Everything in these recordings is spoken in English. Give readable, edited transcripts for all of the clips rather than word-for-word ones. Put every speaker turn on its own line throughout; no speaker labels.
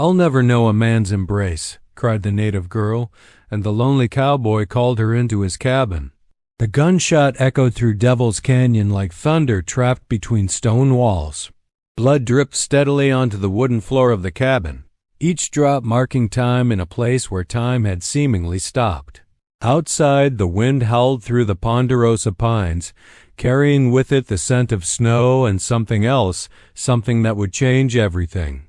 "I'll never know a man's embrace," cried the native girl, and the lonely cowboy called her into his cabin. The gunshot echoed through Devil's Canyon like thunder trapped between stone walls. Blood dripped steadily onto the wooden floor of the cabin, each drop marking time in a place where time had seemingly stopped. Outside, the wind howled through the ponderosa pines, carrying with it the scent of snow and something else, something that would change everything.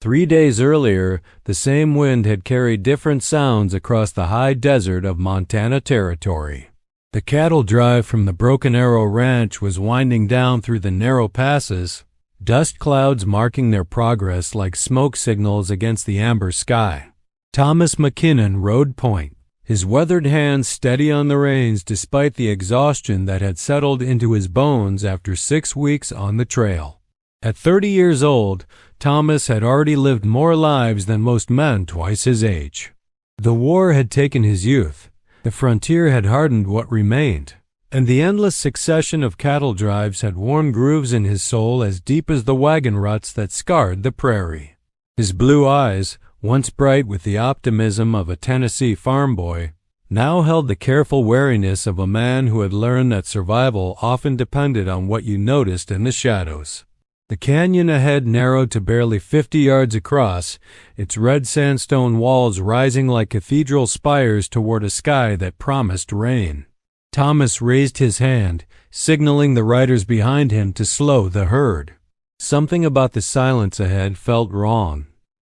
3 days earlier, the same wind had carried different sounds across the high desert of Montana Territory. The cattle drive from the Broken Arrow Ranch was winding down through the narrow passes, dust clouds marking their progress like smoke signals against the amber sky. Thomas McKinnon rode point, his weathered hands steady on the reins despite the exhaustion that had settled into his bones after 6 weeks on the trail. At 30 years old, Thomas had already lived more lives than most men twice his age. The war had taken his youth, the frontier had hardened what remained, and the endless succession of cattle drives had worn grooves in his soul as deep as the wagon ruts that scarred the prairie. His blue eyes, once bright with the optimism of a Tennessee farm boy, now held the careful wariness of a man who had learned that survival often depended on what you noticed in the shadows. The canyon ahead narrowed to barely 50 yards across, its red sandstone walls rising like cathedral spires toward a sky that promised rain. Thomas raised his hand, signaling the riders behind him to slow the herd. Something about the silence ahead felt wrong.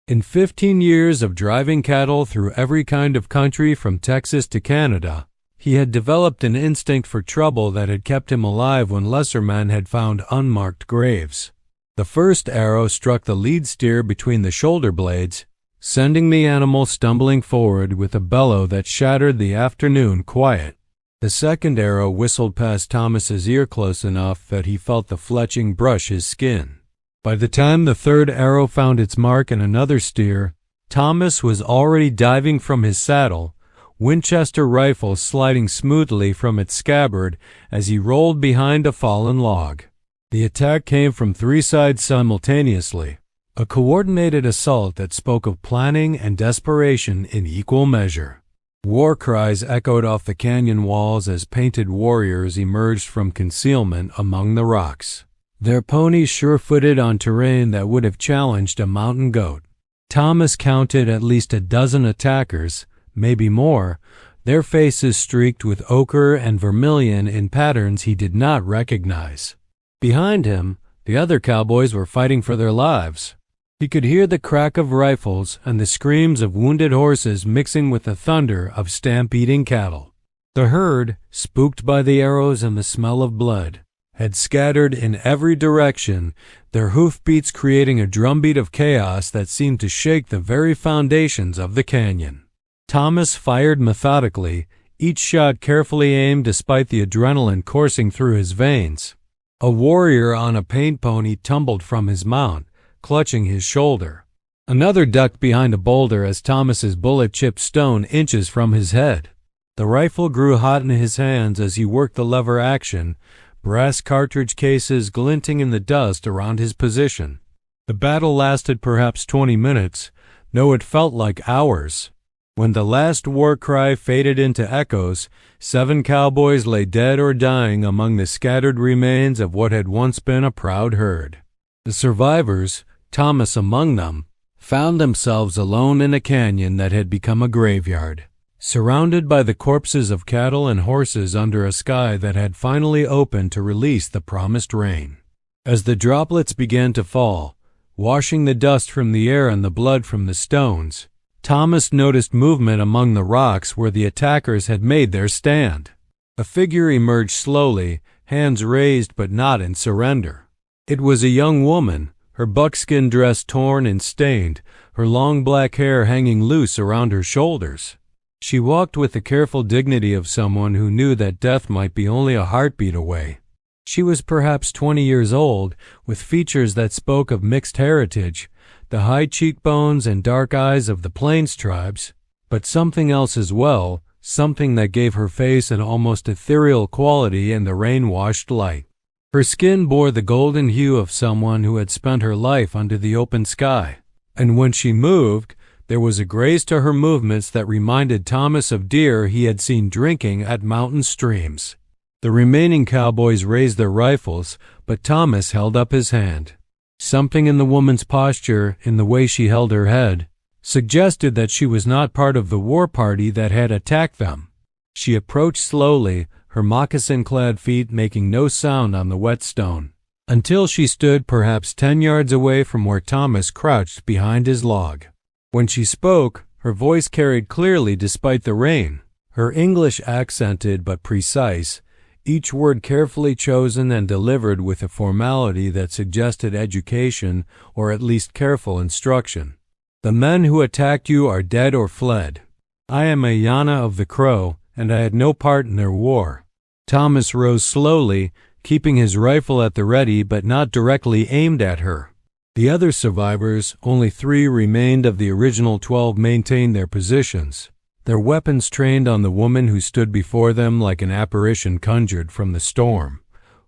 In 15 years of driving cattle through every kind of country from Texas to Canada, he had developed an instinct for trouble that had kept him alive when lesser men had found unmarked graves. The first arrow struck the lead steer between the shoulder blades, sending the animal stumbling forward with a bellow that shattered the afternoon quiet. The second arrow whistled past Thomas's ear close enough that he felt the fletching brush his skin. By the time the third arrow found its mark in another steer, Thomas was already diving from his saddle, Winchester rifle sliding smoothly from its scabbard as he rolled behind a fallen log. The attack came from 3 sides simultaneously, a coordinated assault that spoke of planning and desperation in equal measure. War cries echoed off the canyon walls as painted warriors emerged from concealment among the rocks, their ponies sure-footed on terrain that would have challenged a mountain goat. Thomas counted at least a dozen attackers, maybe more, their faces streaked with ochre and vermilion in patterns he did not recognize. Behind him, the other cowboys were fighting for their lives. He could hear the crack of rifles and the screams of wounded horses mixing with the thunder of stampeding cattle. The herd, spooked by the arrows and the smell of blood, had scattered in every direction, their hoofbeats creating a drumbeat of chaos that seemed to shake the very foundations of the canyon. Thomas fired methodically, each shot carefully aimed despite the adrenaline coursing through his veins. A warrior on a paint pony tumbled from his mount, clutching his shoulder. Another ducked behind a boulder as Thomas's bullet chipped stone inches from his head. The rifle grew hot in his hands as he worked the lever action, brass cartridge cases glinting in the dust around his position. The battle lasted perhaps 20 minutes, though it felt like hours. When the last war cry faded into echoes, 7 cowboys lay dead or dying among the scattered remains of what had once been a proud herd. The survivors, Thomas among them, found themselves alone in a canyon that had become a graveyard, surrounded by the corpses of cattle and horses under a sky that had finally opened to release the promised rain. As the droplets began to fall, washing the dust from the air and the blood from the stones, Thomas noticed movement among the rocks where the attackers had made their stand. A figure emerged slowly, hands raised but not in surrender. It was a young woman, her buckskin dress torn and stained, her long black hair hanging loose around her shoulders. She walked with the careful dignity of someone who knew that death might be only a heartbeat away. She was perhaps 20 years old, with features that spoke of mixed heritage, the high cheekbones and dark eyes of the Plains tribes, but something else as well, something that gave her face an almost ethereal quality in the rain-washed light. Her skin bore the golden hue of someone who had spent her life under the open sky. and when she moved, there was a grace to her movements that reminded Thomas of deer he had seen drinking at mountain streams. The remaining cowboys raised their rifles, but Thomas held up his hand. Something in the woman's posture, in the way she held her head, suggested that she was not part of the war party that had attacked them. She approached slowly, her moccasin-clad feet making no sound on the wet stone, until she stood perhaps 10 yards away from where Thomas crouched behind his log. When she spoke, her voice carried clearly despite the rain, her English accented but precise, each word carefully chosen and delivered with a formality that suggested education or at least careful instruction. "The men who attacked you are dead or fled. I am Ayanna of the Crow, and I had no part in their war." Thomas rose slowly, keeping his rifle at the ready but not directly aimed at her. The other survivors, only 3 remained of the original 12, maintained their positions, their weapons trained on the woman who stood before them like an apparition conjured from the storm.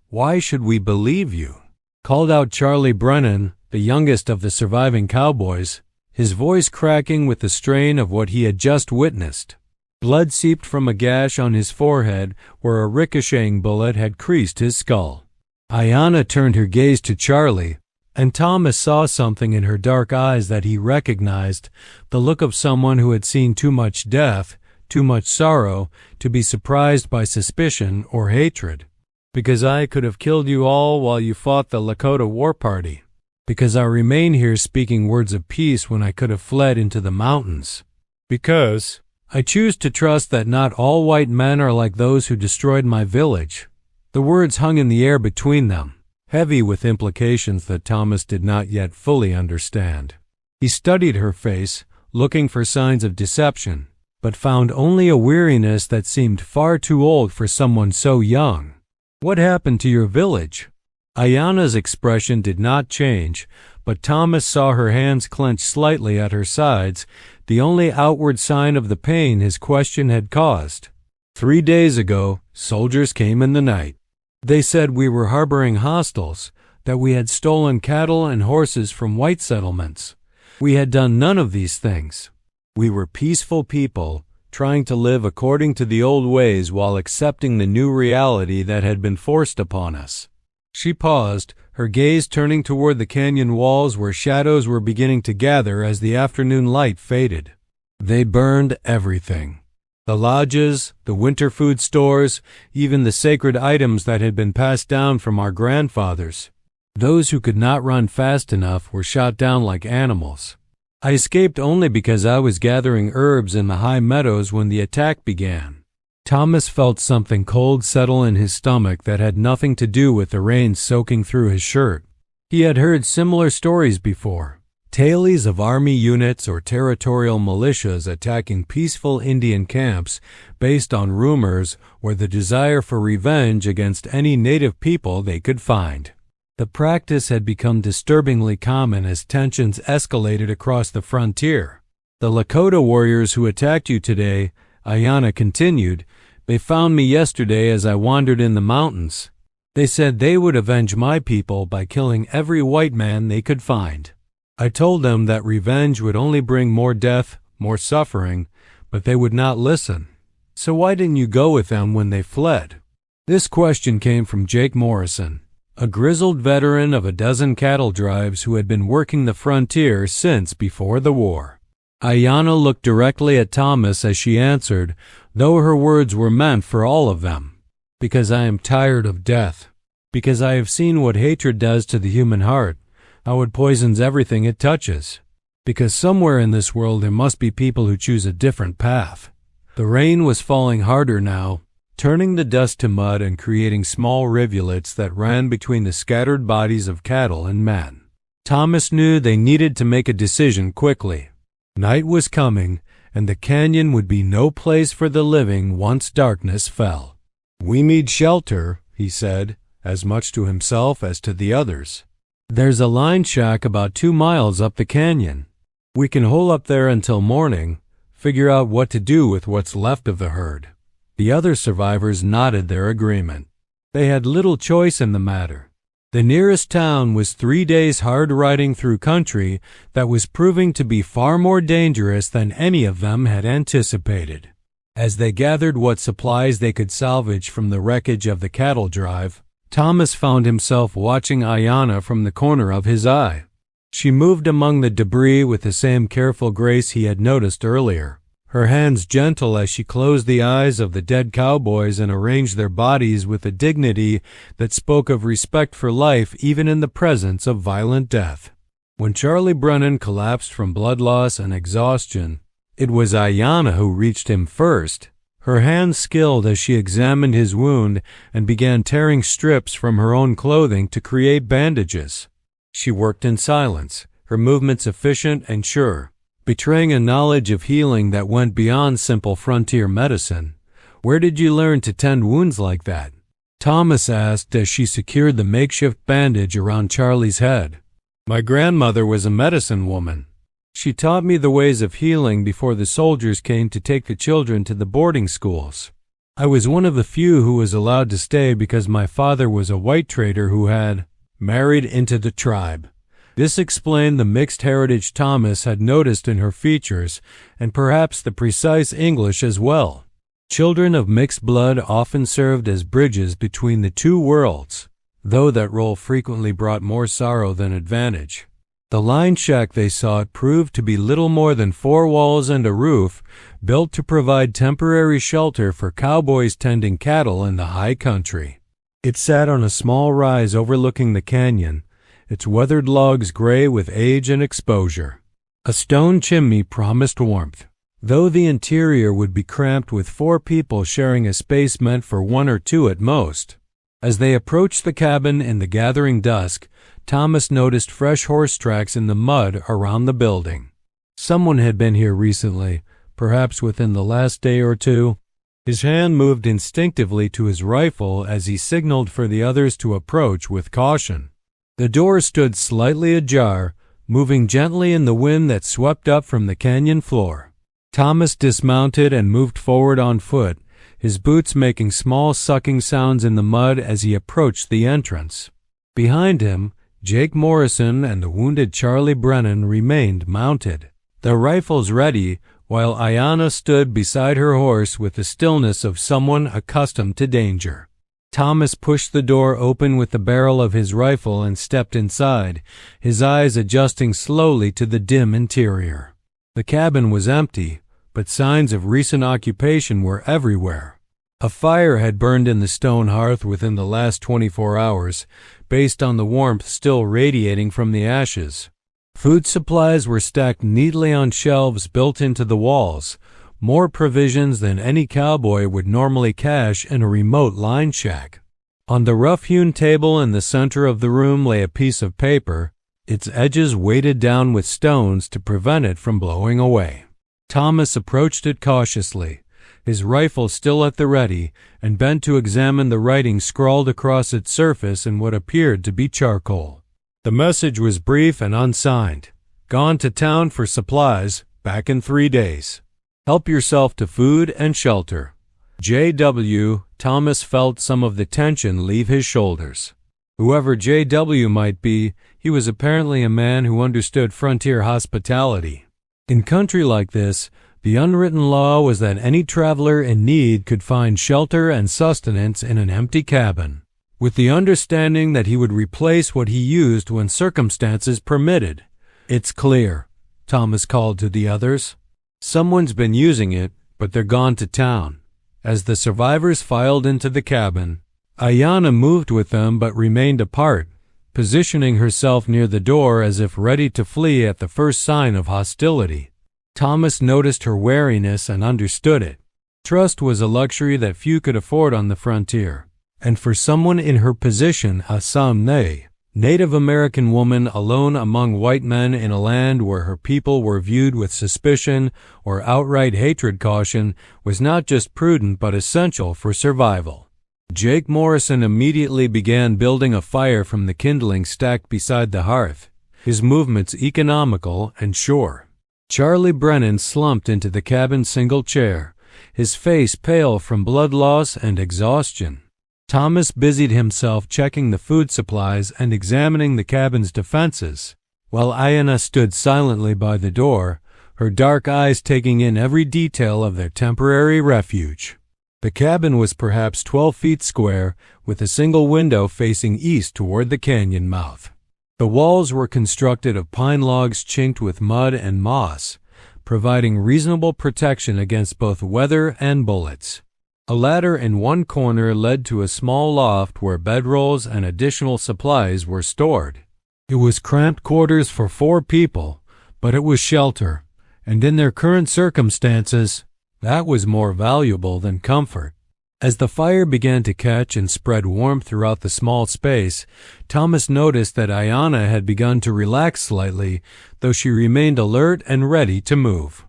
"Why should we believe you?" called out Charlie Brennan, the youngest of the surviving cowboys, his voice cracking with the strain of what he had just witnessed. Blood seeped from a gash on his forehead where a ricocheting bullet had creased his skull. Ayanna turned her gaze to Charlie, and Thomas saw something in her dark eyes that he recognized, the look of someone who had seen too much death, too much sorrow, to be surprised by suspicion or hatred. "Because I could have killed you all while you fought the Lakota war party. Because I remain here speaking words of peace when I could have fled into the mountains. Because I choose to trust that not all white men are like those who destroyed my village." The words hung in the air between them, heavy with implications that Thomas did not yet fully understand. He studied her face, looking for signs of deception, but found only a weariness that seemed far too old for someone so young. "What happened to your village?" Ayanna's expression did not change, but Thomas saw her hands clench slightly at her sides, the only outward sign of the pain his question had caused. 3 days ago, soldiers came in the night. They said we were harboring hostiles, that we had stolen cattle and horses from white settlements. We had done none of these things. We were peaceful people, trying to live according to the old ways while accepting the new reality that had been forced upon us. She paused, her gaze turning toward the canyon walls where shadows were beginning to gather as the afternoon light faded. They burned everything. The lodges, the winter food stores, even the sacred items that had been passed down from our grandfathers. Those who could not run fast enough were shot down like animals. I escaped only because I was gathering herbs in the high meadows when the attack began. Thomas felt something cold settle in his stomach that had nothing to do with the rain soaking through his shirt. He had heard similar stories before. Tales of army units or territorial militias attacking peaceful Indian camps based on rumors or the desire for revenge against any native people they could find. The practice had become disturbingly common as tensions escalated across the frontier. "The Lakota warriors who attacked you today," Ayanna continued, "they found me yesterday as I wandered in the mountains. They said they would avenge my people by killing every white man they could find. I told them that revenge would only bring more death, more suffering, but they would not listen. So why didn't you go with them when they fled?" This question came from Jake Morrison, a grizzled veteran of a dozen cattle drives who had been working the frontier since before the war. Ayanna looked directly at Thomas as she answered, though her words were meant for all of them. "Because I am tired of death. Because I have seen what hatred does to the human heart, how it poisons everything it touches. Because somewhere in this world there must be people who choose a different path." The rain was falling harder now, turning the dust to mud and creating small rivulets that ran between the scattered bodies of cattle and men. Thomas knew they needed to make a decision quickly. Night was coming, and the canyon would be no place for the living once darkness fell. "We need shelter," he said, as much to himself as to the others. "There's a line shack about 2 miles up the canyon. We can hole up there until morning, figure out what to do with what's left of the herd." The other survivors nodded their agreement. They had little choice in the matter. The nearest town was 3 days hard riding through country that was proving to be far more dangerous than any of them had anticipated. As they gathered what supplies they could salvage from the wreckage of the cattle drive, Thomas found himself watching Ayanna from the corner of his eye. She moved among the debris with the same careful grace he had noticed earlier, her hands gentle as she closed the eyes of the dead cowboys and arranged their bodies with a dignity that spoke of respect for life even in the presence of violent death. When Charlie Brennan collapsed from blood loss and exhaustion, it was Ayanna who reached him first, her hands skilled as she examined his wound and began tearing strips from her own clothing to create bandages. She worked in silence, her movements efficient and sure, betraying a knowledge of healing that went beyond simple frontier medicine. "Where did you learn to tend wounds like that?" Thomas asked as she secured the makeshift bandage around Charlie's head. "My grandmother was a medicine woman. She taught me the ways of healing before the soldiers came to take the children to the boarding schools. I was one of the few who was allowed to stay because my father was a white trader who had married into the tribe." This explained the mixed heritage Thomas had noticed in her features, and perhaps the precise English as well. Children of mixed blood often served as bridges between the two worlds, though that role frequently brought more sorrow than advantage. The line shack they sought proved to be little more than 4 walls and a roof, built to provide temporary shelter for cowboys tending cattle in the high country. It sat on a small rise overlooking the canyon, its weathered logs gray with age and exposure. A stone chimney promised warmth, though the interior would be cramped with 4 people sharing a space meant for 1 or 2 at most. As they approached the cabin in the gathering dusk, Thomas noticed fresh horse tracks in the mud around the building. Someone had been here recently, perhaps within the last day or 2. His hand moved instinctively to his rifle as he signaled for the others to approach with caution. The door stood slightly ajar, moving gently in the wind that swept up from the canyon floor. Thomas dismounted and moved forward on foot, his boots making small sucking sounds in the mud as he approached the entrance. Behind him, Jake Morrison and the wounded Charlie Brennan remained mounted, their rifles ready, while Ayanna stood beside her horse with the stillness of someone accustomed to danger. Thomas pushed the door open with the barrel of his rifle and stepped inside, his eyes adjusting slowly to the dim interior. The cabin was empty, but signs of recent occupation were everywhere. A fire had burned in the stone hearth within the last 24 hours, based on the warmth still radiating from the ashes. Food supplies were stacked neatly on shelves built into the walls, more provisions than any cowboy would normally cache in a remote line shack. On the rough-hewn table in the center of the room lay a piece of paper, its edges weighted down with stones to prevent it from blowing away. Thomas approached it cautiously, his rifle still at the ready, and bent to examine the writing scrawled across its surface in what appeared to be charcoal. The message was brief and unsigned. "Gone to town for supplies, back in 3 days. Help yourself to food and shelter. J.W." Thomas felt some of the tension leave his shoulders. Whoever J.W. might be, he was apparently a man who understood frontier hospitality. In country like this, the unwritten law was that any traveler in need could find shelter and sustenance in an empty cabin, with the understanding that he would replace what he used when circumstances permitted. "It's clear," Thomas called to the others. "Someone's been using it, but they're gone to town." As the survivors filed into the cabin, Ayanna moved with them but remained apart, positioning herself near the door as if ready to flee at the first sign of hostility. Thomas noticed her wariness and understood it. Trust was a luxury that few could afford on the frontier, and for someone in her position, a Samne, Native American woman alone among white men in a land where her people were viewed with suspicion or outright hatred, caution was not just prudent but essential for survival. Jake Morrison immediately began building a fire from the kindling stacked beside the hearth, his movements economical and sure. Charlie Brennan slumped into the cabin's single chair, his face pale from blood loss and exhaustion. Thomas busied himself checking the food supplies and examining the cabin's defenses, while Ayanna stood silently by the door, her dark eyes taking in every detail of their temporary refuge. The cabin was perhaps 12 feet square, with a single window facing east toward the canyon mouth. The walls were constructed of pine logs chinked with mud and moss, providing reasonable protection against both weather and bullets. A ladder in one corner led to a small loft where bedrolls and additional supplies were stored. It was cramped quarters for 4 people, but it was shelter, and in their current circumstances, that was more valuable than comfort. As the fire began to catch and spread warmth throughout the small space, Thomas noticed that Ayanna had begun to relax slightly, though she remained alert and ready to move.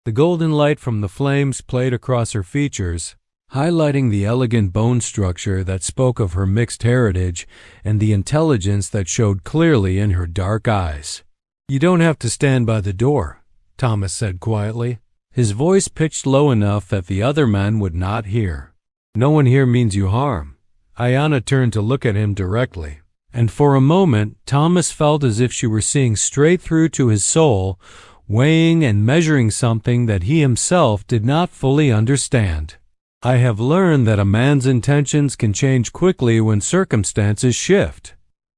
The golden light from the flames played across her features, highlighting the elegant bone structure that spoke of her mixed heritage and the intelligence that showed clearly in her dark eyes. "You don't have to stand by the door," Thomas said quietly, his voice pitched low enough that the other men would not hear. "No one here means you harm." Ayanna turned to look at him directly, and for a moment Thomas felt as if she were seeing straight through to his soul, weighing and measuring something that he himself did not fully understand. "I have learned that a man's intentions can change quickly when circumstances shift.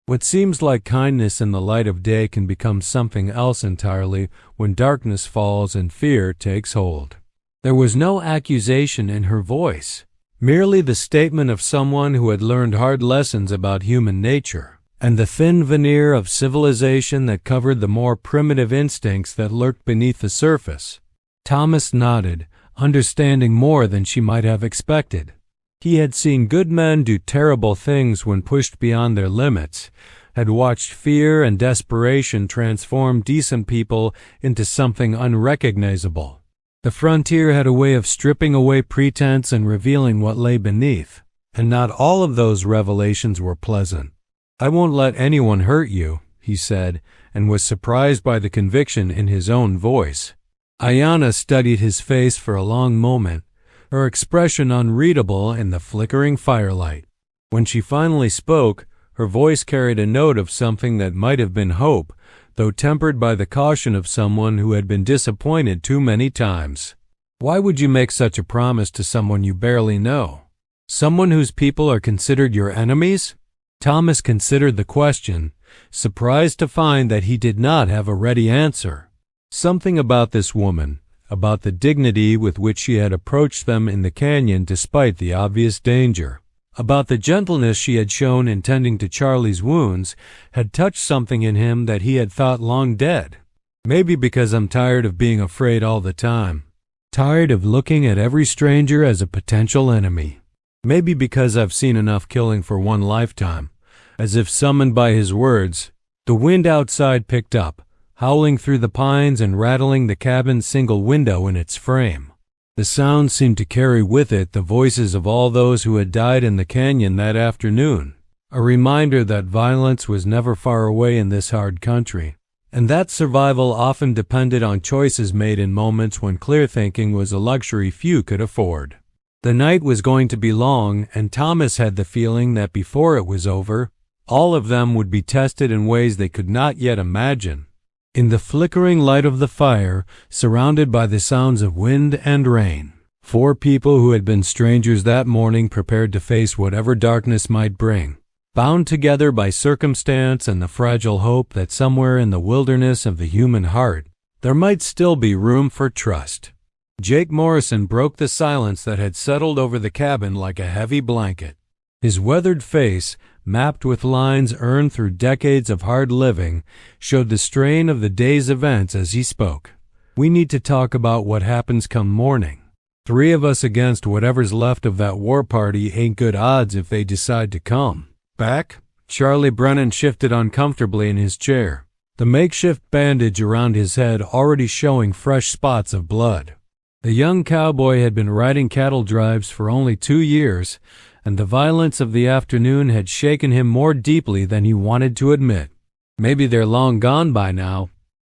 What seems like kindness in the light of day can become something else entirely when darkness falls and fear takes hold." There was no accusation in her voice, merely the statement of someone who had learned hard lessons about human nature, and the thin veneer of civilization that covered the more primitive instincts that lurked beneath the surface. Thomas nodded, understanding more than she might have expected. He had seen good men do terrible things when pushed beyond their limits, had watched fear and desperation transform decent people into something unrecognizable. The frontier had a way of stripping away pretense and revealing what lay beneath, and not all of those revelations were pleasant. "I won't let anyone hurt you," he said, and was surprised by the conviction in his own voice. Ayanna studied his face for a long moment, her expression unreadable in the flickering firelight. When she finally spoke, her voice carried a note of something that might have been hope, though tempered by the caution of someone who had been disappointed too many times. "Why would you make such a promise to someone you barely know? Someone whose people are considered your enemies?" Thomas considered the question, surprised to find that he did not have a ready answer. Something about this woman, about the dignity with which she had approached them in the canyon despite the obvious danger, about the gentleness she had shown in tending to Charlie's wounds, had touched something in him that he had thought long dead. "Maybe because I'm tired of being afraid all the time. Tired of looking at every stranger as a potential enemy. Maybe because I've seen enough killing for one lifetime." As if summoned by his words, the wind outside picked up, howling through the pines and rattling the cabin's single window in its frame. The sound seemed to carry with it the voices of all those who had died in the canyon that afternoon, a reminder that violence was never far away in this hard country, and that survival often depended on choices made in moments when clear thinking was a luxury few could afford. The night was going to be long, and Thomas had the feeling that before it was over, all of them would be tested in ways they could not yet imagine. In the flickering light of the fire, surrounded by the sounds of wind and rain, 4 people who had been strangers that morning prepared to face whatever darkness might bring, bound together by circumstance and the fragile hope that somewhere in the wilderness of the human heart, there might still be room for trust. Jake Morrison broke the silence that had settled over the cabin like a heavy blanket. His weathered face, mapped with lines earned through decades of hard living, showed the strain of the day's events as he spoke. "We need to talk about what happens come morning. 3 of us against whatever's left of that war party ain't good odds if they decide to come back." Charlie Brennan shifted uncomfortably in his chair, the makeshift bandage around his head already showing fresh spots of blood. The young cowboy had been riding cattle drives for only 2 years, and the violence of the afternoon had shaken him more deeply than he wanted to admit. "Maybe they're long gone by now.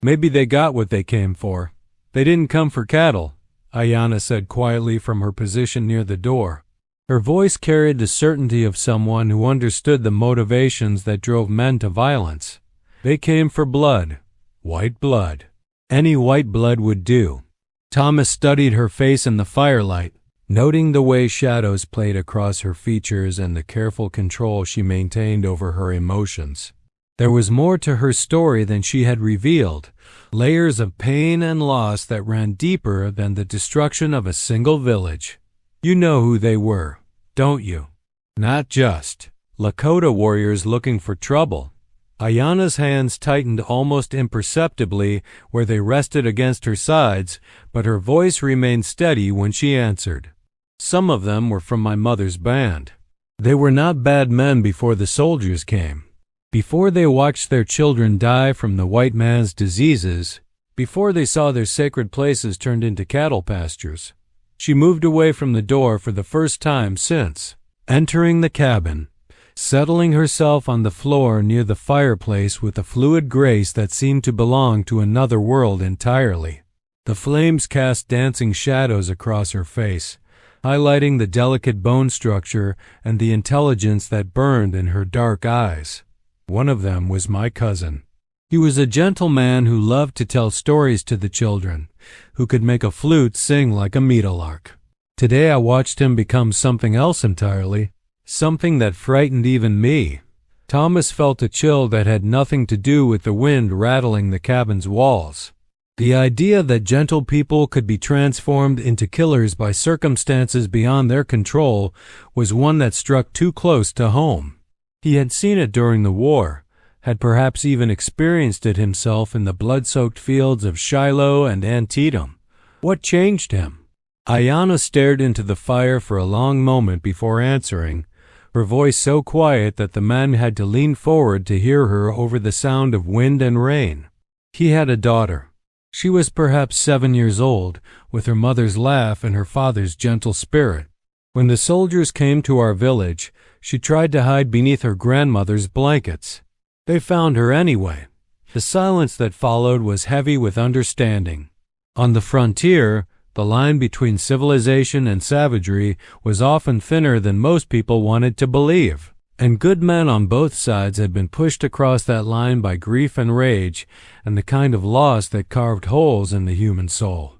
Maybe they got what they came for. They didn't come for cattle," Ayanna said quietly from her position near the door. Her voice carried the certainty of someone who understood the motivations that drove men to violence. They came for blood. White blood. Any white blood would do. Thomas studied her face in the firelight, noting the way shadows played across her features and the careful control she maintained over her emotions. There was more to her story than she had revealed, layers of pain and loss that ran deeper than the destruction of a single village. You know who they were, don't you? Not just Lakota warriors looking for trouble. Ayanna's hands tightened almost imperceptibly where they rested against her sides, but her voice remained steady when she answered. Some of them were from my mother's band. They were not bad men before the soldiers came. Before they watched their children die from the white man's diseases, before they saw their sacred places turned into cattle pastures. She moved away from the door for the first time since entering the cabin, settling herself on the floor near the fireplace with a fluid grace that seemed to belong to another world entirely. The flames cast dancing shadows across her face, highlighting the delicate bone structure and the intelligence that burned in her dark eyes. One of them was my cousin. He was a gentle man who loved to tell stories to the children, who could make a flute sing like a meadowlark. Today I watched him become something else entirely, something that frightened even me. Thomas felt a chill that had nothing to do with the wind rattling the cabin's walls. The idea that gentle people could be transformed into killers by circumstances beyond their control was one that struck too close to home. He had seen it during the war, had perhaps even experienced it himself in the blood-soaked fields of Shiloh and Antietam. What changed him? Ayanna stared into the fire for a long moment before answering, her voice so quiet that the men had to lean forward to hear her over the sound of wind and rain. He had a daughter. She was perhaps 7 years old, with her mother's laugh and her father's gentle spirit. When the soldiers came to our village, she tried to hide beneath her grandmother's blankets. They found her anyway. The silence that followed was heavy with understanding. On the frontier, the line between civilization and savagery was often thinner than most people wanted to believe, and good men on both sides had been pushed across that line by grief and rage and the kind of loss that carved holes in the human soul.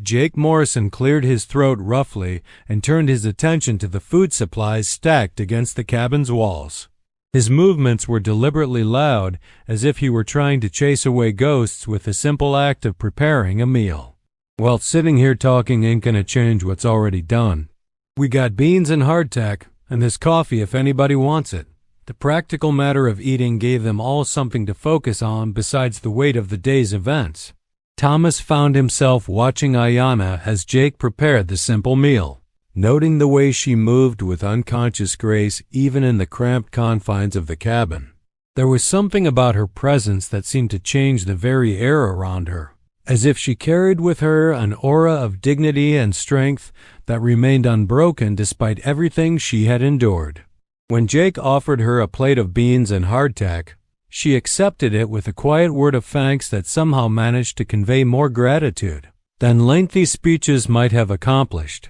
Jake Morrison cleared his throat roughly and turned his attention to the food supplies stacked against the cabin's walls. His movements were deliberately loud, as if he were trying to chase away ghosts with the simple act of preparing a meal. Well, sitting here talking ain't gonna change what's already done. We got beans and hardtack, and this coffee if anybody wants it. The practical matter of eating gave them all something to focus on besides the weight of the day's events. Thomas found himself watching Ayanna as Jake prepared the simple meal, noting the way she moved with unconscious grace even in the cramped confines of the cabin. There was something about her presence that seemed to change the very air around her, as if she carried with her an aura of dignity and strength that remained unbroken despite everything she had endured. When Jake offered her a plate of beans and hardtack, she accepted it with a quiet word of thanks that somehow managed to convey more gratitude than lengthy speeches might have accomplished.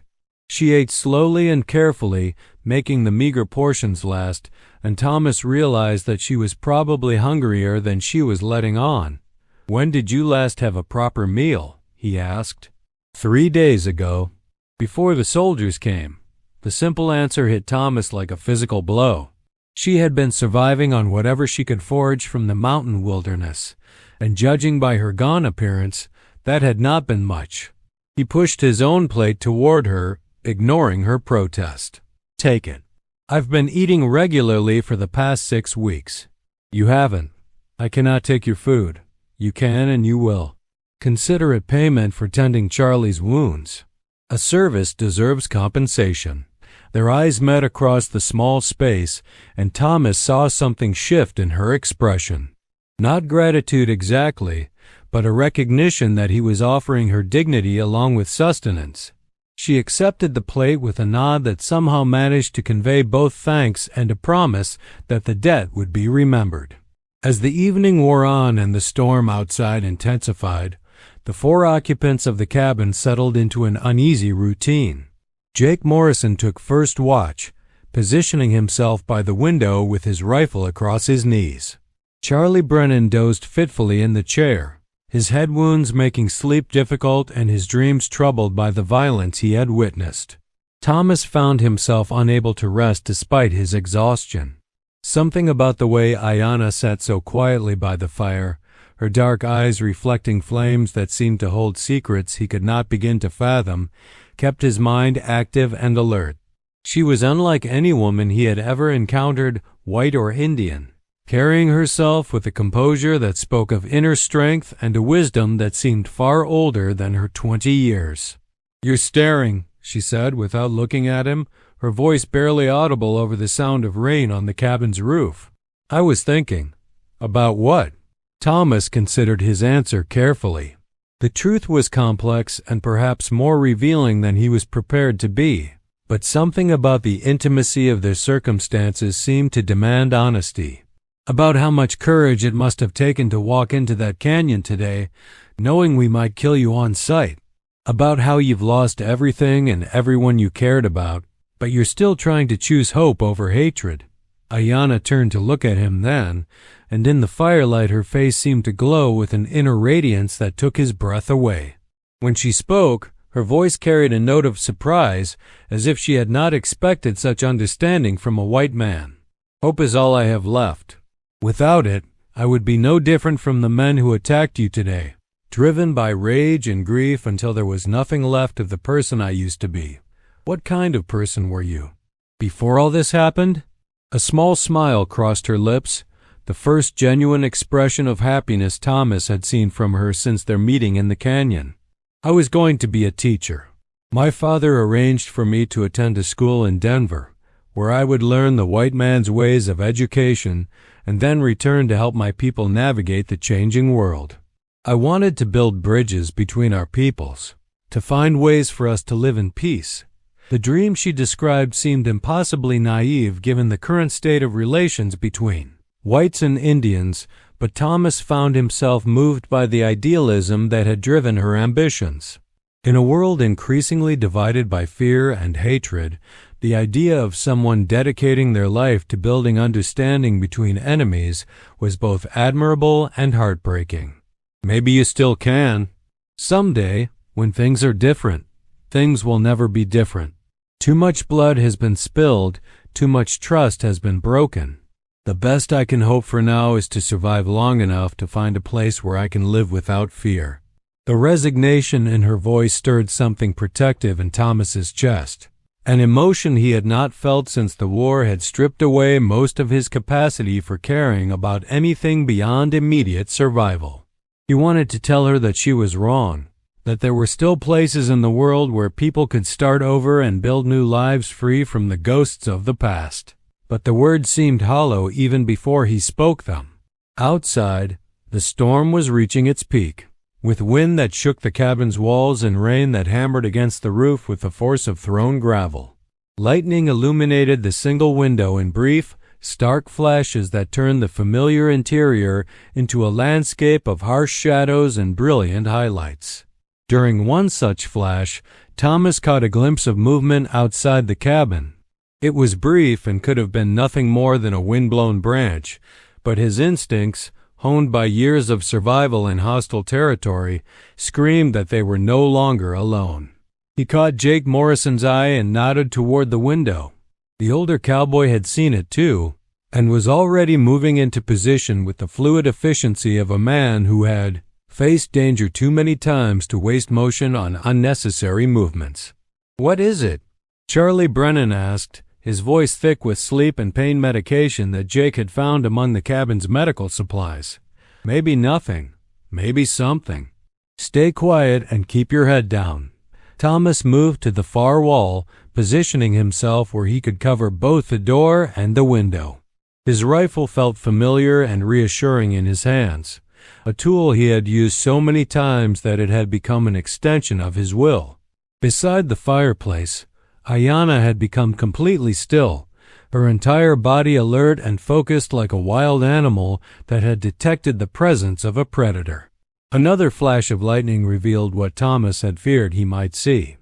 She ate slowly and carefully, making the meager portions last, and Thomas realized that she was probably hungrier than she was letting on. "When did you last have a proper meal?" he asked. 3 days ago, before the soldiers came." The simple answer hit Thomas like a physical blow. She had been surviving on whatever she could forage from the mountain wilderness, and judging by her gaunt appearance, that had not been much. He pushed his own plate toward her, ignoring her protest. "Take it. I've been eating regularly for the past 6 weeks. You haven't. I cannot take your food. You can and you will. Consider it payment for tending Charlie's wounds. A service deserves compensation." Their eyes met across the small space, and Thomas saw something shift in her expression. Not gratitude exactly, but a recognition that he was offering her dignity along with sustenance. She accepted the plate with a nod that somehow managed to convey both thanks and a promise that the debt would be remembered. As the evening wore on and the storm outside intensified, the 4 occupants of the cabin settled into an uneasy routine. Jake Morrison took first watch, positioning himself by the window with his rifle across his knees. Charlie Brennan dozed fitfully in the chair, his head wounds making sleep difficult and his dreams troubled by the violence he had witnessed. Thomas found himself unable to rest despite his exhaustion. Something about the way Ayanna sat so quietly by the fire, her dark eyes reflecting flames that seemed to hold secrets he could not begin to fathom, kept his mind active and alert. She was unlike any woman he had ever encountered, white or Indian, carrying herself with a composure that spoke of inner strength and a wisdom that seemed far older than her 20 years. "You're staring," she said without looking at him, her voice barely audible over the sound of rain on the cabin's roof. "I was thinking." "About what?" Thomas considered his answer carefully. The truth was complex and perhaps more revealing than he was prepared to be, but something about the intimacy of their circumstances seemed to demand honesty. "About how much courage it must have taken to walk into that canyon today, knowing we might kill you on sight. About how you've lost everything and everyone you cared about, but you're still trying to choose hope over hatred." Ayanna turned to look at him then, and in the firelight her face seemed to glow with an inner radiance that took his breath away. When she spoke, her voice carried a note of surprise, as if she had not expected such understanding from a white man. "Hope is all I have left. Without it, I would be no different from the men who attacked you today, driven by rage and grief until there was nothing left of the person I used to be." "What kind of person were you? Before all this happened?" A small smile crossed her lips, the first genuine expression of happiness Thomas had seen from her since their meeting in the canyon. "I was going to be a teacher. My father arranged for me to attend a school in Denver, where I would learn the white man's ways of education and then return to help my people navigate the changing world. I wanted to build bridges between our peoples, to find ways for us to live in peace." The dream she described seemed impossibly naive given the current state of relations between whites and Indians, but Thomas found himself moved by the idealism that had driven her ambitions. In a world increasingly divided by fear and hatred, the idea of someone dedicating their life to building understanding between enemies was both admirable and heartbreaking. "Maybe you still can. Someday, when things are different, things will never be different. Too much blood has been spilled, too much trust has been broken. The best I can hope for now is to survive long enough to find a place where I can live without fear." The resignation in her voice stirred something protective in Thomas's chest, an emotion he had not felt since the war had stripped away most of his capacity for caring about anything beyond immediate survival. He wanted to tell her that she was wrong, that there were still places in the world where people could start over and build new lives free from the ghosts of the past. But the words seemed hollow even before he spoke them. Outside, the storm was reaching its peak, with wind that shook the cabin's walls and rain that hammered against the roof with the force of thrown gravel. Lightning illuminated the single window in brief, stark flashes that turned the familiar interior into a landscape of harsh shadows and brilliant highlights. During one such flash, Thomas caught a glimpse of movement outside the cabin. It was brief and could have been nothing more than a wind-blown branch, but his instincts, honed by years of survival in hostile territory, screamed that they were no longer alone. He caught Jake Morrison's eye and nodded toward the window. The older cowboy had seen it too, and was already moving into position with the fluid efficiency of a man who had faced danger too many times to waste motion on unnecessary movements. "What is it?" Charlie Brennan asked, his voice thick with sleep and pain medication that Jake had found among the cabin's medical supplies. "Maybe nothing. Maybe something. Stay quiet and keep your head down." Thomas moved to the far wall, positioning himself where he could cover both the door and the window. His rifle felt familiar and reassuring in his hands, a tool he had used so many times that it had become an extension of his will. Beside the fireplace, Ayanna had become completely still, her entire body alert and focused like a wild animal that had detected the presence of a predator. Another flash of lightning revealed what Thomas had feared he might see.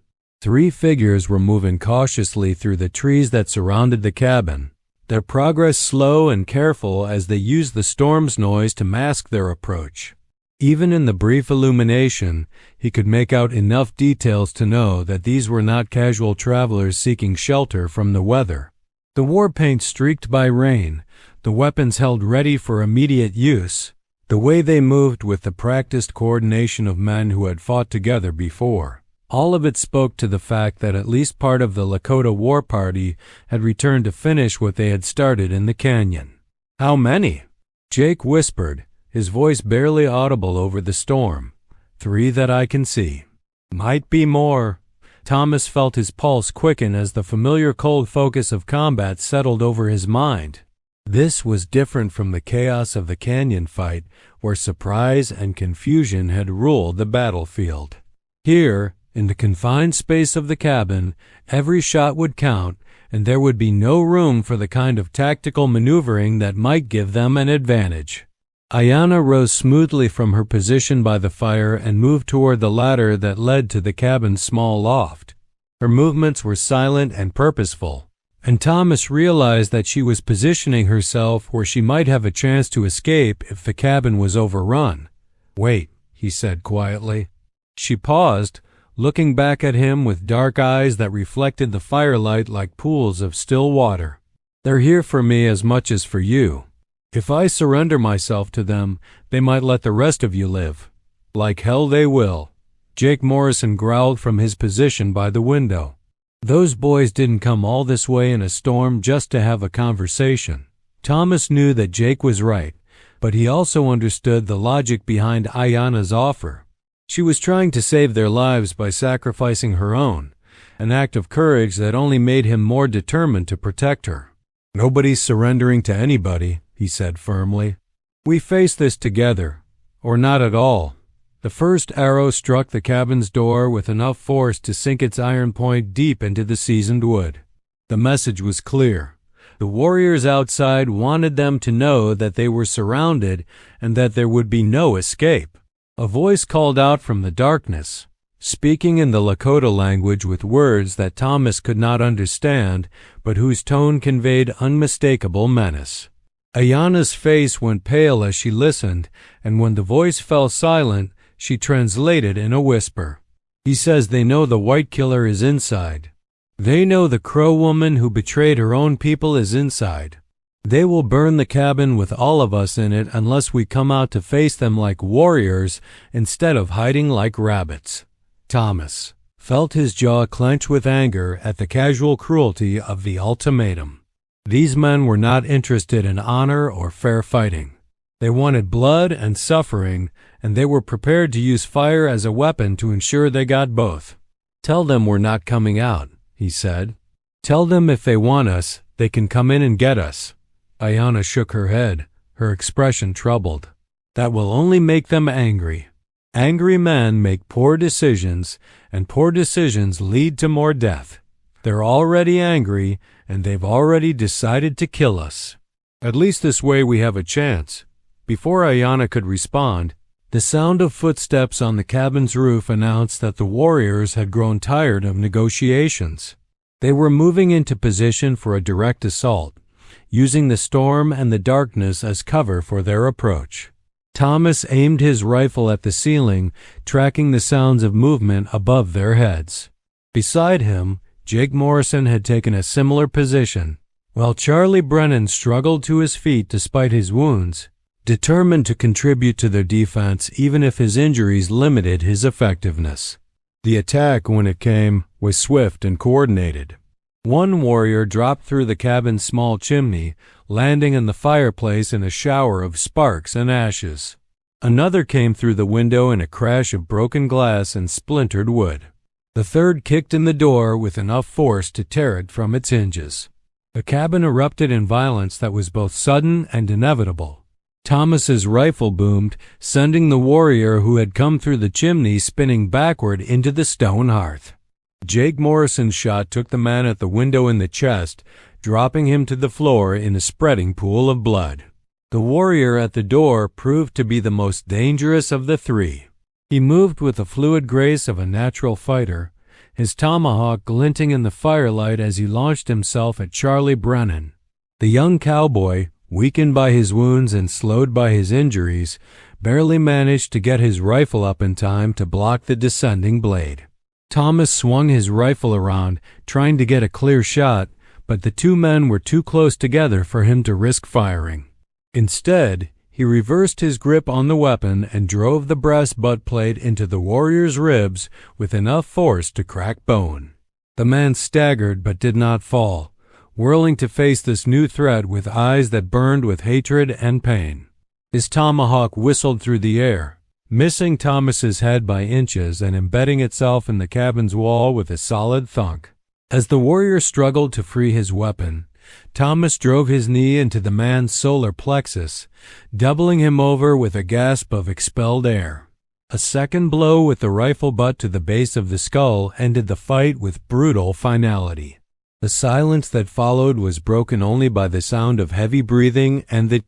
3 figures were moving cautiously through the trees that surrounded the cabin, their progress slow and careful as they used the storm's noise to mask their approach. Even in the brief illumination, he could make out enough details to know that these were not casual travelers seeking shelter from the weather. The war paint streaked by rain, the weapons held ready for immediate use, the way they moved with the practiced coordination of men who had fought together before. All of it spoke to the fact that at least part of the Lakota war party had returned to finish what they had started in the canyon. "How many?" Jake whispered, his voice barely audible over the storm. "3 that I can see." "Might be more." Thomas felt his pulse quicken as the familiar cold focus of combat settled over his mind. This was different from the chaos of the canyon fight, where surprise and confusion had ruled the battlefield. Here, in the confined space of the cabin, every shot would count, and there would be no room for the kind of tactical maneuvering that might give them an advantage. Ayanna rose smoothly from her position by the fire and moved toward the ladder that led to the cabin's small loft. Her movements were silent and purposeful, and Thomas realized that she was positioning herself where she might have a chance to escape if the cabin was overrun. "Wait," he said quietly. She paused, looking back at him with dark eyes that reflected the firelight like pools of still water. "They're here for me as much as for you. If I surrender myself to them, they might let the rest of you live. Like hell they will." Jake Morrison growled from his position by the window. Those boys didn't come all this way in a storm just to have a conversation. Thomas knew that Jake was right, but he also understood the logic behind Ayanna's offer. She was trying to save their lives by sacrificing her own, an act of courage that only made him more determined to protect her. "Nobody's surrendering to anybody," he said firmly. "We face this together, or not at all." The first arrow struck the cabin's door with enough force to sink its iron point deep into the seasoned wood. The message was clear. The warriors outside wanted them to know that they were surrounded and that there would be no escape. A voice called out from the darkness, speaking in the Lakota language with words that Thomas could not understand, but whose tone conveyed unmistakable menace. Ayanna's face went pale as she listened, and when the voice fell silent, she translated in a whisper. "He says they know the white killer is inside. They know the Crow woman who betrayed her own people is inside. They will burn the cabin with all of us in it unless we come out to face them like warriors instead of hiding like rabbits." Thomas felt his jaw clench with anger at the casual cruelty of the ultimatum. These men were not interested in honor or fair fighting. They wanted blood and suffering, and they were prepared to use fire as a weapon to ensure they got both. "Tell them we're not coming out," he said. "Tell them if they want us, they can come in and get us." Ayanna shook her head, her expression troubled. "That will only make them angry. Angry men make poor decisions, and poor decisions lead to more death. They're already angry, and they've already decided to kill us. At least this way we have a chance." Before Ayanna could respond, the sound of footsteps on the cabin's roof announced that the warriors had grown tired of negotiations. They were moving into position for a direct assault, using the storm and the darkness as cover for their approach. Thomas aimed his rifle at the ceiling, tracking the sounds of movement above their heads. Beside him, Jake Morrison had taken a similar position, while Charlie Brennan struggled to his feet despite his wounds, determined to contribute to their defense even if his injuries limited his effectiveness. The attack, when it came, was swift and coordinated. One warrior dropped through the cabin's small chimney, landing in the fireplace in a shower of sparks and ashes. Another came through the window in a crash of broken glass and splintered wood. The third kicked in the door with enough force to tear it from its hinges. The cabin erupted in violence that was both sudden and inevitable. Thomas's rifle boomed, sending the warrior who had come through the chimney spinning backward into the stone hearth. Jake Morrison's shot took the man at the window in the chest, dropping him to the floor in a spreading pool of blood. The warrior at the door proved to be the most dangerous of the three. He moved with the fluid grace of a natural fighter, his tomahawk glinting in the firelight as he launched himself at Charlie Brennan. The young cowboy, weakened by his wounds and slowed by his injuries, barely managed to get his rifle up in time to block the descending blade. Thomas swung his rifle around, trying to get a clear shot, but the two men were too close together for him to risk firing. Instead, he reversed his grip on the weapon and drove the brass butt plate into the warrior's ribs with enough force to crack bone. The man staggered but did not fall, whirling to face this new threat with eyes that burned with hatred and pain. His tomahawk whistled through the air, missing Thomas's head by inches and embedding itself in the cabin's wall with a solid thunk. As the warrior struggled to free his weapon, Thomas drove his knee into the man's solar plexus, doubling him over with a gasp of expelled air. A second blow with the rifle butt to the base of the skull ended the fight with brutal finality. The silence that followed was broken only by the sound of heavy breathing and the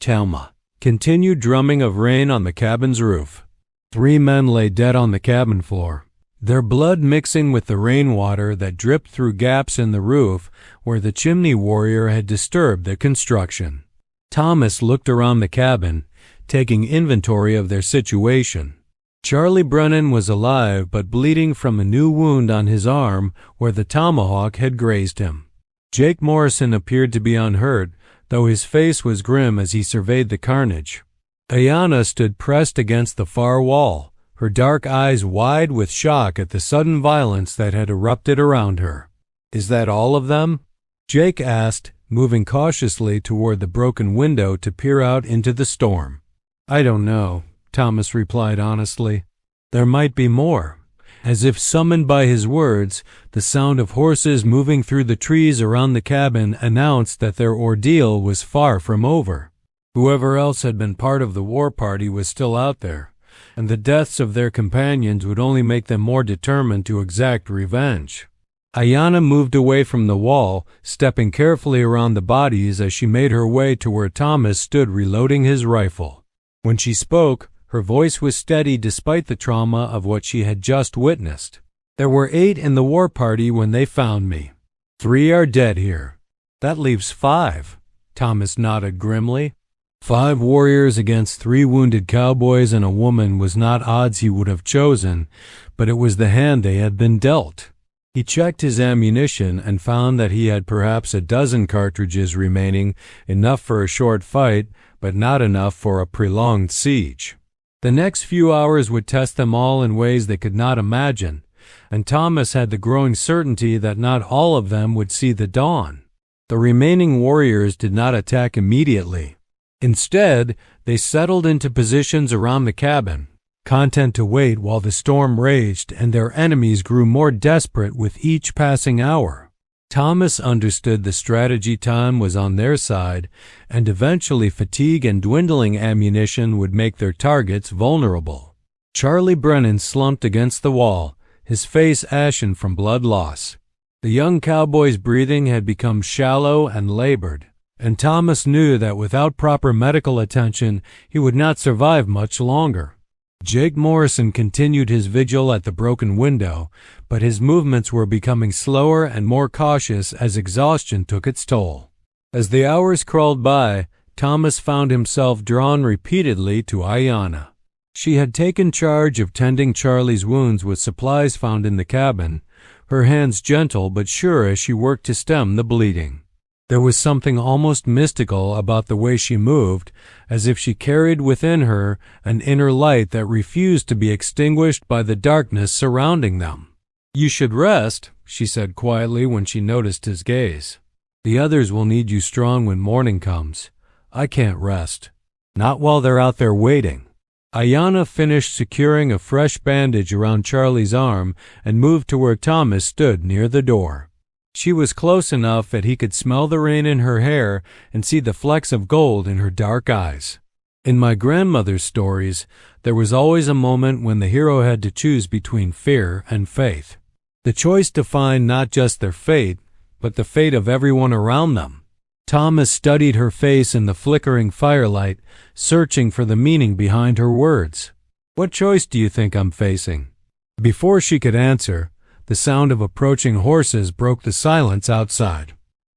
continued drumming of rain on the cabin's roof. 3 men lay dead on the cabin floor, their blood mixing with the rainwater that dripped through gaps in the roof where the chimney warrior had disturbed the construction. Thomas looked around the cabin, taking inventory of their situation. Charlie Brennan was alive but bleeding from a new wound on his arm where the tomahawk had grazed him. Jake Morrison appeared to be unhurt, though his face was grim as he surveyed the carnage. Ayanna stood pressed against the far wall, her dark eyes wide with shock at the sudden violence that had erupted around her. "Is that all of them?" Jake asked, moving cautiously toward the broken window to peer out into the storm. "I don't know," Thomas replied honestly. "There might be more." As if summoned by his words, the sound of horses moving through the trees around the cabin announced that their ordeal was far from over. Whoever else had been part of the war party was still out there, and the deaths of their companions would only make them more determined to exact revenge. Ayanna moved away from the wall, stepping carefully around the bodies as she made her way to where Thomas stood reloading his rifle. When she spoke, her voice was steady despite the trauma of what she had just witnessed. "There were 8 in the war party when they found me. 3 are dead here. That leaves 5, Thomas nodded grimly. 5 warriors against 3 wounded cowboys and a woman was not odds he would have chosen, but it was the hand they had been dealt. He checked his ammunition and found that he had perhaps a dozen cartridges remaining, enough for a short fight, but not enough for a prolonged siege. The next few hours would test them all in ways they could not imagine, and Thomas had the growing certainty that not all of them would see the dawn. The remaining warriors did not attack immediately. Instead, they settled into positions around the cabin, content to wait while the storm raged and their enemies grew more desperate with each passing hour. Thomas understood the strategy time was on their side, and eventually fatigue and dwindling ammunition would make their targets vulnerable. Charlie Brennan slumped against the wall, his face ashen from blood loss. The young cowboy's breathing had become shallow and labored, and Thomas knew that without proper medical attention he would not survive much longer. Jake Morrison continued his vigil at the broken window, but his movements were becoming slower and more cautious as exhaustion took its toll. As the hours crawled by, Thomas found himself drawn repeatedly to Ayanna. She had taken charge of tending Charlie's wounds with supplies found in the cabin, her hands gentle but sure as she worked to stem the bleeding. There was something almost mystical about the way she moved, as if she carried within her an inner light that refused to be extinguished by the darkness surrounding them. "You should rest," she said quietly when she noticed his gaze. "The others will need you strong when morning comes. I can't rest. Not while they're out there waiting." Ayanna finished securing a fresh bandage around Charlie's arm and moved to where Thomas stood near the door. She was close enough that he could smell the rain in her hair and see the flecks of gold in her dark eyes. In my grandmother's stories, there was always a moment when the hero had to choose between fear and faith. The choice defined not just their fate, but the fate of everyone around them. Thomas studied her face in the flickering firelight, searching for the meaning behind her words. "What choice do you think I'm facing?" Before she could answer, The sound of approaching horses broke the silence outside.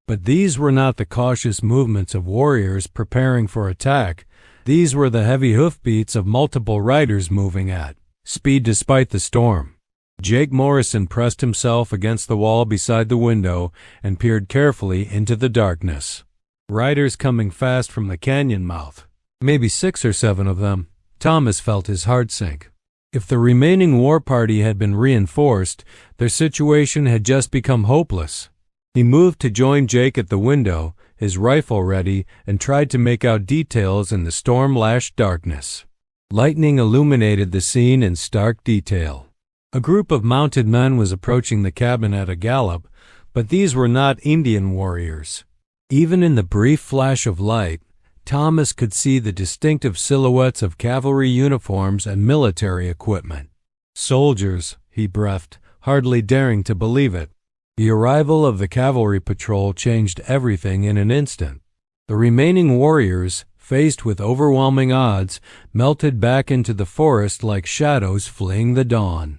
But these were not the cautious movements of warriors preparing for attack. These were the heavy hoofbeats of multiple riders moving at speed despite the storm. Jake Morrison pressed himself against the wall beside the window and peered carefully into the darkness. Riders coming fast from the canyon mouth. Maybe 6 or 7 of them. Thomas felt his heart sink. If the remaining war party had been reinforced, their situation had just become hopeless. He moved to join Jake at the window, his rifle ready, and tried to make out details in the storm-lashed darkness. Lightning illuminated the scene in stark detail. A group of mounted men was approaching the cabin at a gallop, but these were not Indian warriors. Even in the brief flash of light, Thomas could see the distinctive silhouettes of cavalry uniforms and military equipment. Soldiers, he breathed, hardly daring to believe it. The arrival of the cavalry patrol changed everything in an instant. The remaining warriors, faced with overwhelming odds, melted back into the forest like shadows fleeing the dawn.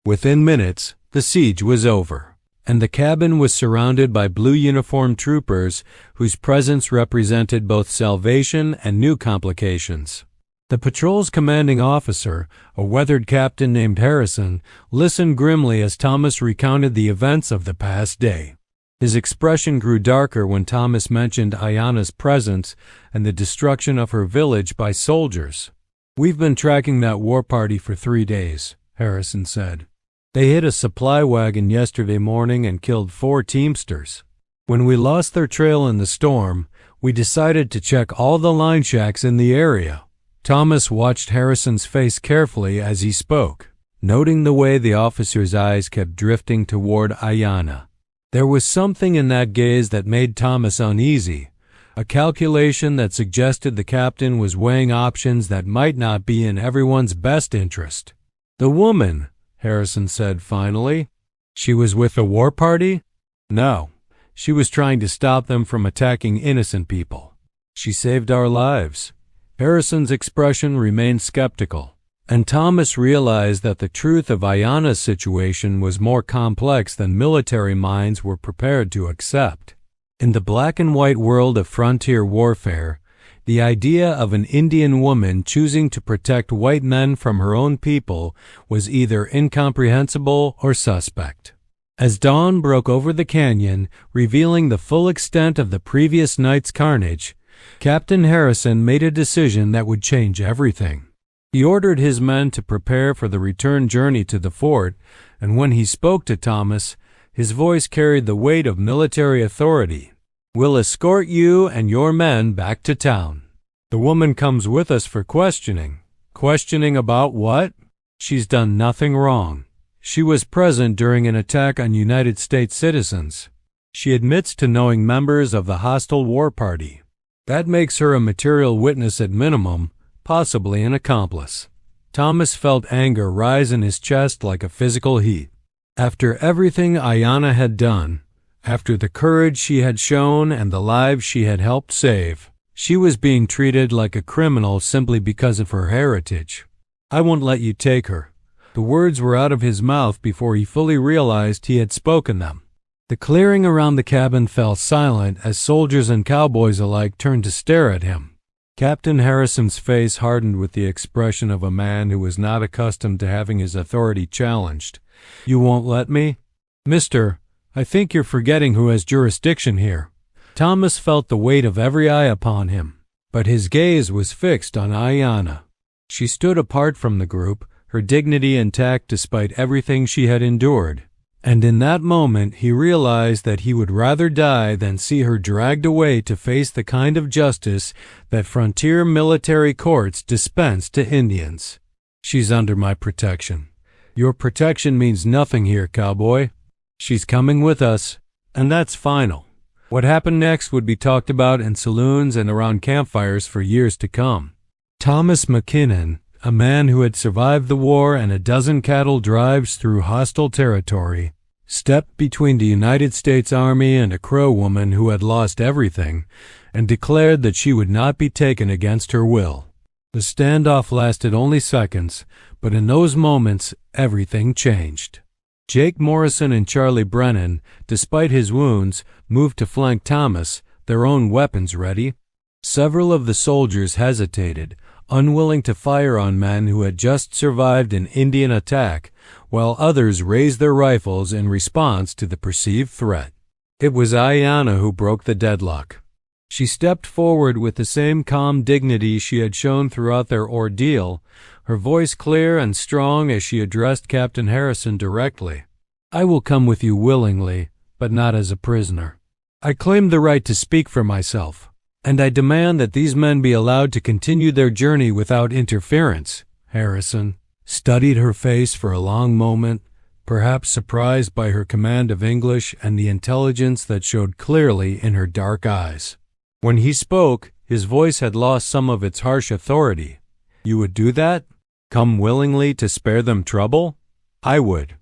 Within minutes, the siege was over, and the cabin was surrounded by blue-uniformed troopers whose presence represented both salvation and new complications. The patrol's commanding officer, a weathered captain named Harrison, listened grimly as Thomas recounted the events of the past day. His expression grew darker when Thomas mentioned Ayana's presence and the destruction of her village by soldiers. "We've been tracking that war party for 3 days," Harrison said. "They hit a supply wagon yesterday morning and killed 4 teamsters. When we lost their trail in the storm, we decided to check all the line shacks in the area." Thomas watched Harrison's face carefully as he spoke, noting the way the officer's eyes kept drifting toward Ayana. There was something in that gaze that made Thomas uneasy, a calculation that suggested the captain was weighing options that might not be in everyone's best interest. "The woman," Harrison said finally. "She was with the war party?" "No. She was trying to stop them from attacking innocent people. She saved our lives." Harrison's expression remained skeptical, and Thomas realized that the truth of Ayana's situation was more complex than military minds were prepared to accept. In the black and white world of frontier warfare, the idea of an Indian woman choosing to protect white men from her own people was either incomprehensible or suspect. As dawn broke over the canyon, revealing the full extent of the previous night's carnage, Captain Harrison made a decision that would change everything. He ordered his men to prepare for the return journey to the fort, and when he spoke to Thomas, his voice carried the weight of military authority. "We'll escort you and your men back to town. The woman comes with us for questioning." "Questioning about what?" "She's done nothing wrong. She was present during an attack on United States citizens. She admits to knowing members of the hostile war party. That makes her a material witness at minimum, possibly an accomplice." Thomas felt anger rise in his chest like a physical heat. After everything Ayana had done, after the courage she had shown and the lives she had helped save, she was being treated like a criminal simply because of her heritage. "I won't let you take her." The words were out of his mouth before he fully realized he had spoken them. The clearing around the cabin fell silent as soldiers and cowboys alike turned to stare at him. Captain Harrison's face hardened with the expression of a man who was not accustomed to having his authority challenged. "You won't let me?" "Mister, I think you're forgetting who has jurisdiction here." Thomas felt the weight of every eye upon him, but his gaze was fixed on Ayana. She stood apart from the group, her dignity intact despite everything she had endured. And in that moment he realized that he would rather die than see her dragged away to face the kind of justice that frontier military courts dispense to Indians. "She's under my protection." "Your protection means nothing here, cowboy. She's coming with us, and that's final." What happened next would be talked about in saloons and around campfires for years to come. Thomas McKinnon, a man who had survived the war and a dozen cattle drives through hostile territory, stepped between the United States Army and a Crow woman who had lost everything, and declared that she would not be taken against her will. The standoff lasted only seconds, but in those moments everything changed. Jake Morrison and Charlie Brennan, despite his wounds, moved to flank Thomas, their own weapons ready. Several of the soldiers hesitated, unwilling to fire on men who had just survived an Indian attack, while others raised their rifles in response to the perceived threat. It was Ayanna who broke the deadlock. She stepped forward with the same calm dignity she had shown throughout their ordeal, her voice clear and strong as she addressed Captain Harrison directly. "I will come with you willingly, but not as a prisoner. I claim the right to speak for myself, and I demand that these men be allowed to continue their journey without interference." Harrison studied her face for a long moment, perhaps surprised by her command of English and the intelligence that showed clearly in her dark eyes. When he spoke, his voice had lost some of its harsh authority. "You would do that? Come willingly to spare them trouble?" "I would.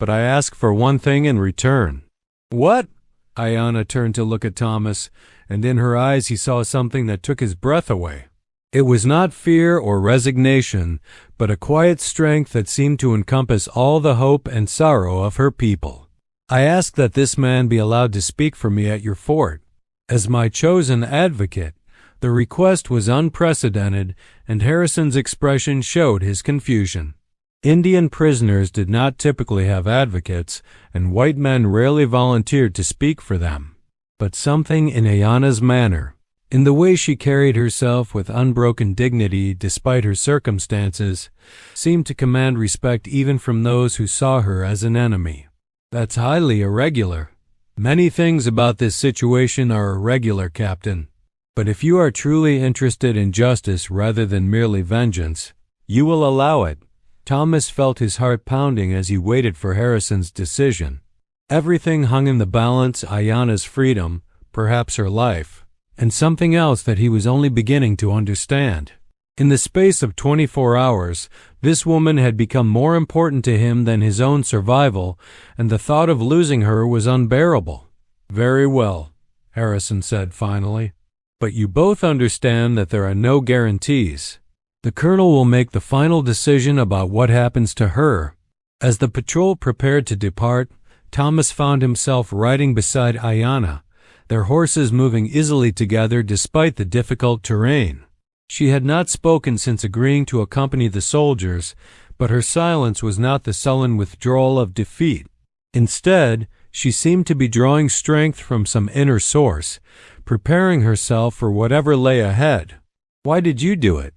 But I ask for one thing in return." "What?" Ayanna turned to look at Thomas, and in her eyes he saw something that took his breath away. It was not fear or resignation, but a quiet strength that seemed to encompass all the hope and sorrow of her people. "I ask that this man be allowed to speak for me at your fort. As my chosen advocate." The request was unprecedented, and Harrison's expression showed his confusion. Indian prisoners did not typically have advocates, and white men rarely volunteered to speak for them. But something in Ayanna's manner, in the way she carried herself with unbroken dignity despite her circumstances, seemed to command respect even from those who saw her as an enemy. "That's highly irregular." "Many things about this situation are irregular, Captain. But if you are truly interested in justice rather than merely vengeance, you will allow it." Thomas felt his heart pounding as he waited for Harrison's decision. Everything hung in the balance: Ayanna's freedom, perhaps her life, and something else that he was only beginning to understand. In the space of 24 hours, this woman had become more important to him than his own survival, and the thought of losing her was unbearable. "Very well," Harrison said finally. "But you both understand that there are no guarantees. The colonel will make the final decision about what happens to her." As the patrol prepared to depart, Thomas found himself riding beside Ayanna, their horses moving easily together despite the difficult terrain. She had not spoken since agreeing to accompany the soldiers, but her silence was not the sullen withdrawal of defeat. Instead, she seemed to be drawing strength from some inner source, preparing herself for whatever lay ahead. "Why did you do it?"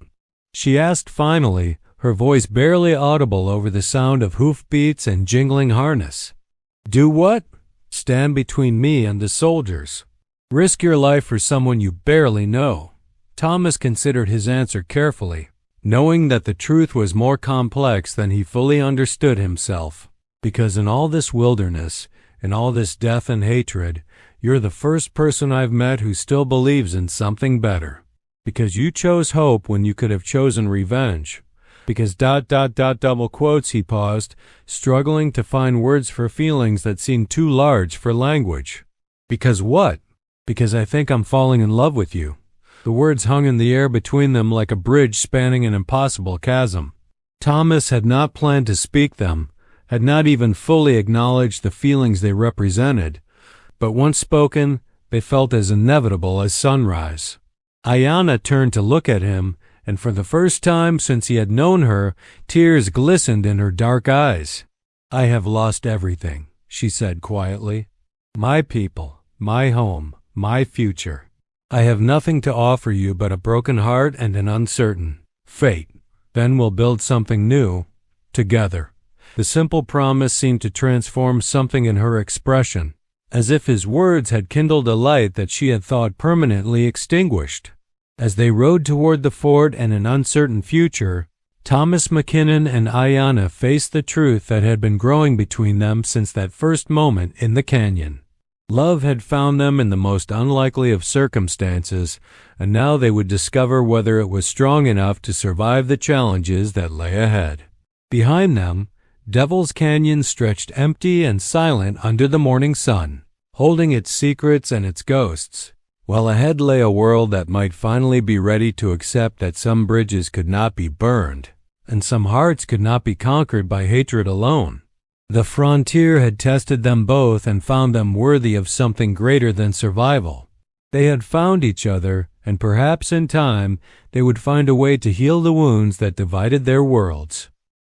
she asked finally, her voice barely audible over the sound of hoofbeats and jingling harness. "Do what?" "Stand between me and the soldiers. Risk your life for someone you barely know." Thomas considered his answer carefully, knowing that the truth was more complex than he fully understood himself. "Because in all this wilderness, in all this death and hatred, you're the first person I've met who still believes in something better. Because you chose hope when you could have chosen revenge. Because ... double quotes," he paused, struggling to find words for feelings that seemed too large for language. "Because what?" "Because I think I'm falling in love with you." The words hung in the air between them like a bridge spanning an impossible chasm. Thomas had not planned to speak them, had not even fully acknowledged the feelings they represented, but once spoken, they felt as inevitable as sunrise. Ayanna turned to look at him, and for the first time since he had known her, tears glistened in her dark eyes. "I have lost everything," she said quietly. "My people, my home, my future. I have nothing to offer you but a broken heart and an uncertain fate. Then we'll build something new, together." The simple promise seemed to transform something in her expression, as if his words had kindled a light that she had thought permanently extinguished. As they rode toward the fort and an uncertain future, Thomas McKinnon and Ayanna faced the truth that had been growing between them since that first moment in the canyon. Love had found them in the most unlikely of circumstances, and now they would discover whether it was strong enough to survive the challenges that lay ahead. Behind them, Devil's Canyon stretched empty and silent under the morning sun, holding its secrets and its ghosts, while ahead lay a world that might finally be ready to accept that some bridges could not be burned, and some hearts could not be conquered by hatred alone. The frontier had tested them both and found them worthy of something greater than survival. They had found each other, and perhaps in time they would find a way to heal the wounds that divided their worlds.